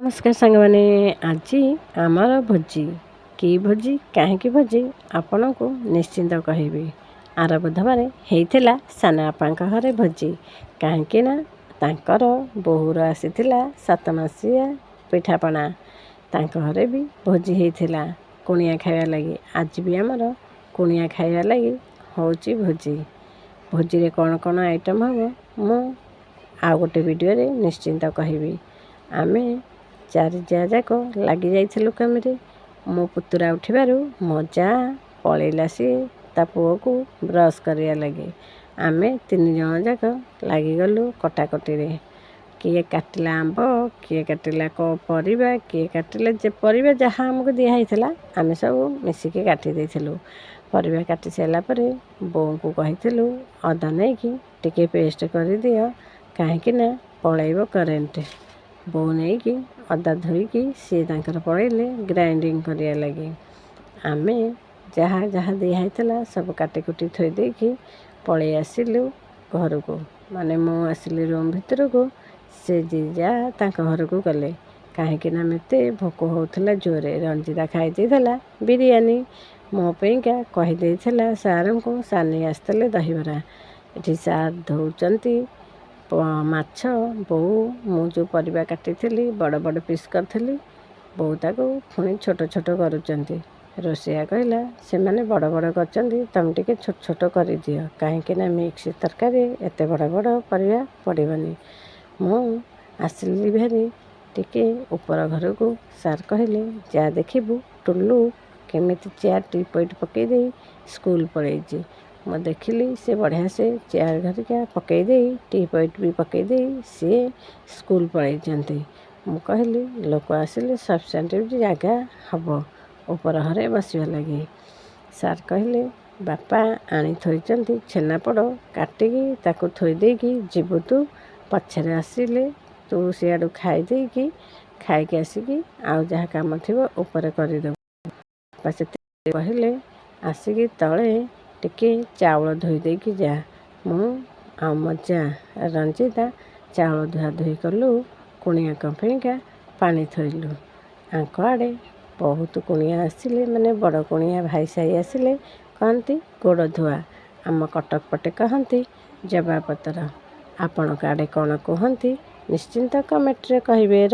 नमस्कार सांगमाने आज आमर भोजी कि भोजी कहीं भोजी आपण को निश्चिंत कहबी। आर बुधवार होता सान बापा घरे भोजी कहीं तांकर बोहूर आसीथिला 7 मासिया पिठापଣା घरे भी भोजी होता कुणिया खाଇବା लगी। आज भी आमर कुणिया खाଇବା लगी होची भोजी। भोजी रे कौन कौन आइटम हम मु आ गोटे वीडियो रे निश्चिंत कहबी। आमे 4 जा जाक लगी जाइलु कमी। मो पुतुरा उठिबारु मो जा पलैला सी ता पुओ को ब्रश करिया लगे। आमे 3 जन जाक लगिगलु कटाकटी रे। किए काटिला आंब, किए काटिला परिबा, किए काटिला जे परिबा जहाँ हमको दिया होइथिला आमे सब मिसिके काटी देइथिलु। परिबा काटी सारा परे बोऊ को कहिथिलु अदा नहीं कि टिके पेस्ट कर दियो कहीं ना पलैब करेंट। बोऊ नहीं कि अदा धोईकी सी तांकर पलैले ग्राइंडिंग करिया लगे। आमे जहाँ जहाँ दिया होइथिला सब काटी कुटी थोई देकी पलै आसिलु घर को। माने मु आसिली रूम भितर को से जीजा तांक घर को गले कहीं ना मते भोक होउथिला जोरे। रंजिता खाई देइथिला बिरयानी मो पेइका कहि देइथिला सार को। सानी आसतले दहीबरा एठी सार धोउचंती माछ। बोऊ मु जो परिबा काटी बड़ बड़ पीस करी बोऊ ताको पुणी छोट छोट करुचंती। रोसैया कहला से माने बड़ बड़ करचंती तुम टिके छोट छोट कर दियो कहीं ना मिक्स तरकारी एते बड़ बड़ परिबा पड़िबनी। मु आसिली भारी टिके ऊपर घर को। सार कहले जा देखिबू टुल्लू केमिति चेयर टीपॉइंट पकई दे स्कूल पलैची। मैं देखिली से बढ़िया से चेयर घरिका पकई दे टीपॉइंट भी पकई दे सी स्कूल पलैचंती। मु कहली लोक आसिले सफिशिएंट जगह हम ऊपर घरे बसवा लगे। सार कहले बापा आनी थोइचंती छेनापोड़ काटिकी ताकू थोई देकी जीवु तू पछरे आसिले तू सियाडू खाई देकी खाइकी आसिकी आउ जहाँ काम थी ऊपर करदेबू। बापा से कहले आसिकी तले टिके चाउल धोई देकी जा। मु आ मजा रंजिता चाउल धुआ धुई कलु कुणिया कंपेइका पानी थोइलु। आंक आड़े बहुत कुणिया आसिले माने बड़ कुणिया भाई साई आसिले कहती गोड़ धुआ। आम कटक पटे कहती जबा पतर। आपण आड़े कौन कहती निश्चिंत कमेंट रे कहबे।